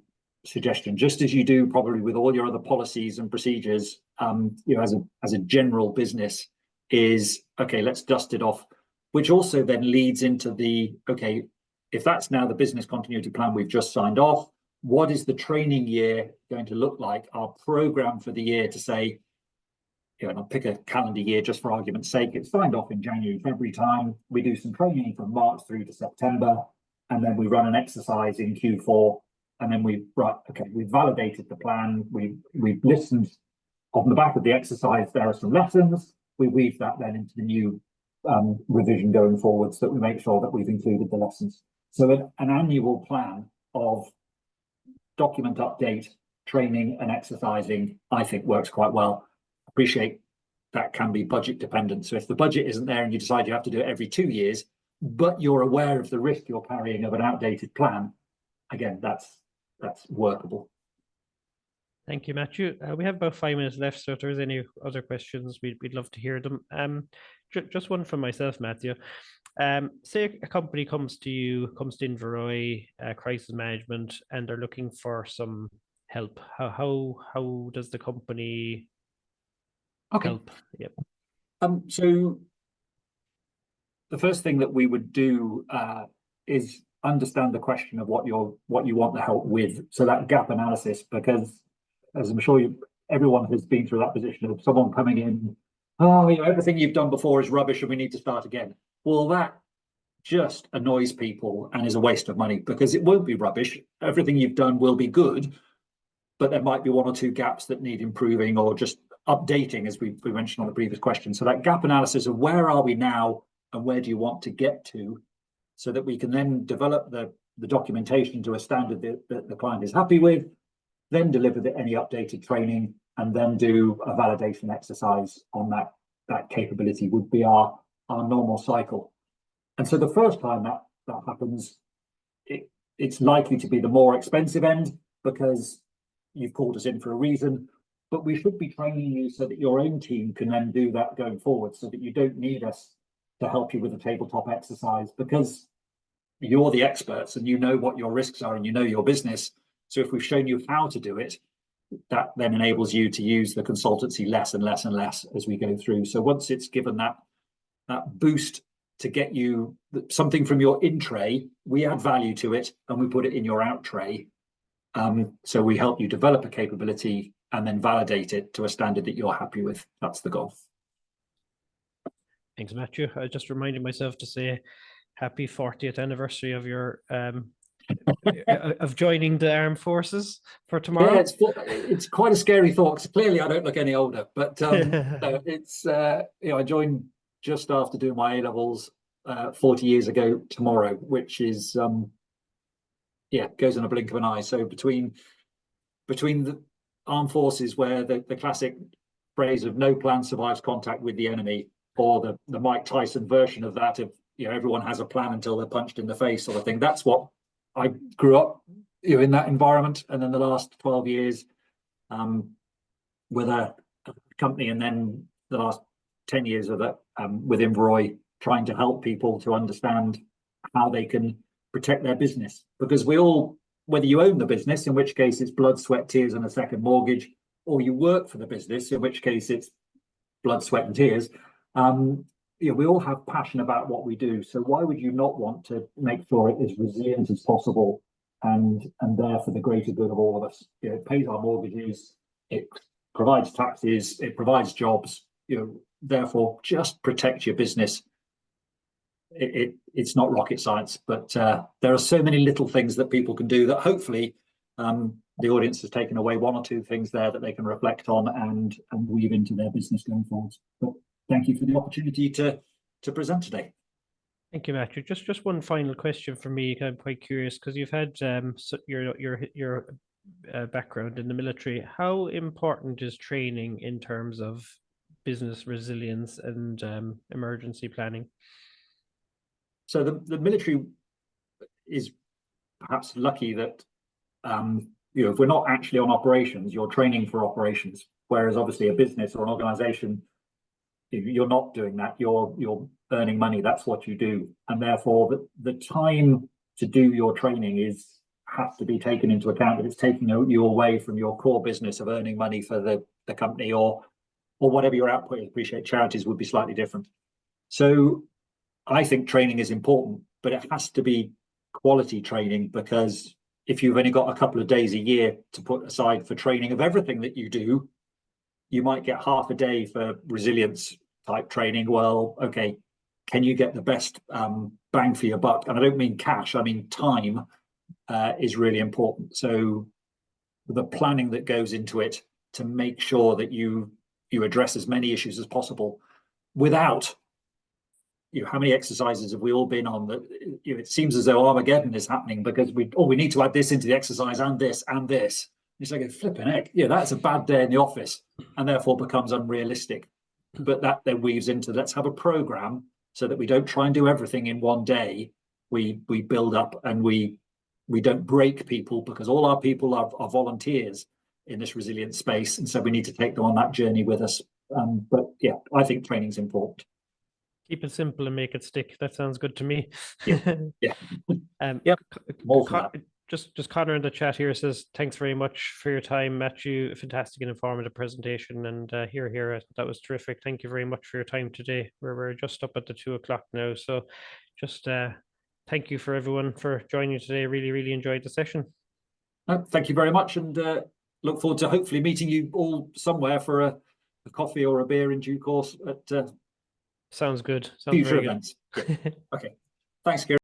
suggestion, just as you do probably with all your other policies and procedures. As a general business, is okay, let's dust it off, which also then leads into the, okay, if that's now the business continuity plan we've just signed off, what is the training year going to look like? Our program for the year to say, and I'll pick a calendar year just for argument's sake, it's signed off in January, February time. We do some training from March through to September, and then we run an exercise in Q4, and then we've validated the plan. We've listened on the back of the exercise. There are some lessons. We weave that then into the new revision going forward, so that we make sure that we've included the lessons. So an annual plan of document update, training and exercising, I think works quite well. Appreciate that can be budget dependent. So if the budget isn't there and you decide you have to do it every 2 years, but you're aware of the risk you're carrying of an outdated plan, again, that's workable. Thank you, Matthew. We have about 5 minutes left, so if there's any other questions, we'd love to hear them. Just one from myself, Matthew. Say a company comes to you, comes to Inveroy, crisis management, and they're looking for some help. How does the company help? Yep. So the first thing that we would do is understand the question of what you want the help with. So that gap analysis, because as I'm sure everyone has been through that position of someone coming in, oh, everything you've done before is rubbish and we need to start again. Well, that just annoys people and is a waste of money, because it won't be rubbish. Everything you've done will be good, but there might be one or two gaps that need improving or just updating, as we mentioned on the previous question. So that gap analysis of where are we now and where do you want to get to, so that we can then develop the documentation to a standard that the client is happy with, then deliver any updated training, and then do a validation exercise on that capability would be our normal cycle. And so the first time that happens, it's likely to be the more expensive end, because you've called us in for a reason, but we should be training you so that your own team can then do that going forward, so that you don't need us to help you with a tabletop exercise, because you're the experts and you know what your risks are and you know your business. So if we've shown you how to do it, that then enables you to use the consultancy less and less and less as we go through. So once it's given that boost to get you something from your in tray, we add value to it and we put it in your out tray. So we help you develop a capability and then validate it to a standard that you're happy with. That's the goal. Thanks, Matthew. I just reminded myself to say happy 40th anniversary of your of joining the armed forces for tomorrow. Yeah, it's quite a scary thought, because clearly I don't look any older, but it's I joined just after doing my A-levels 40 years ago tomorrow, which is goes in a blink of an eye. So between the armed forces, where the classic phrase of no plan survives contact with the enemy, or the Mike Tyson version of that, of everyone has a plan until they're punched in the face sort of thing. That's what I grew up in that environment. And then the last 12 years with a company, and then the last 10 years of it with Inveroy, trying to help people to understand how they can protect their business. Because we all, whether you own the business, in which case it's blood, sweat, tears and a second mortgage, or you work for the business, in which case it's blood, sweat and tears, we all have passion about what we do. So why would you not want to make sure it is resilient as possible and there for the greater good of all of us? It pays our mortgages, it provides taxes, it provides jobs. Therefore, just protect your business. It's not rocket science, but there are so many little things that people can do that hopefully the audience has taken away one or two things there that they can reflect on and weave into their business going forward. But thank you for the opportunity to present today. Thank you, Matthew. Just one final question for me. I'm quite curious, because you've had your background in the military. How important is training in terms of business resilience and emergency planning? So the military is perhaps lucky that if we're not actually on operations, you're training for operations. Whereas obviously a business or an organization, you're not doing that. You're earning money. That's what you do, and therefore the time to do your training has to be taken into account. That it's taking you away from your core business of earning money for the company or whatever your output is. Appreciate charities would be slightly different. So I think training is important, but it has to be quality training, because if you've only got a couple of days a year to put aside for training of everything that you do, you might get half a day for resilience type training. Well, okay, can you get the best bang for your buck? And I don't mean cash, I mean time is really important. So the planning that goes into it to make sure that you address as many issues as possible without, how many exercises have we all been on that it seems as though Armageddon is happening because we need to add this into the exercise and this and this. It's like a flipping heck. That's a bad day in the office and therefore becomes unrealistic. But that then weaves into, let's have a program so that we don't try and do everything in one day. We build up and we don't break people, because all our people are volunteers. in this resilient space, and so we need to take them on that journey with us. But yeah, I think training is important. Keep it simple and make it stick. That sounds good to me. Yeah. Yep. More for that. Just Connor in the chat here says, thanks very much for your time, Matthew. A fantastic and informative presentation. And here, that was terrific. Thank you very much for your time today. We're just up at the 2 o'clock now. So just thank you for everyone for joining today. Really enjoyed the session. Thank you very much, and look forward to hopefully meeting you all somewhere for a coffee or a beer in due course at Sounds good. Sounds future very events. good. Yeah. Okay. Thanks, Kieran.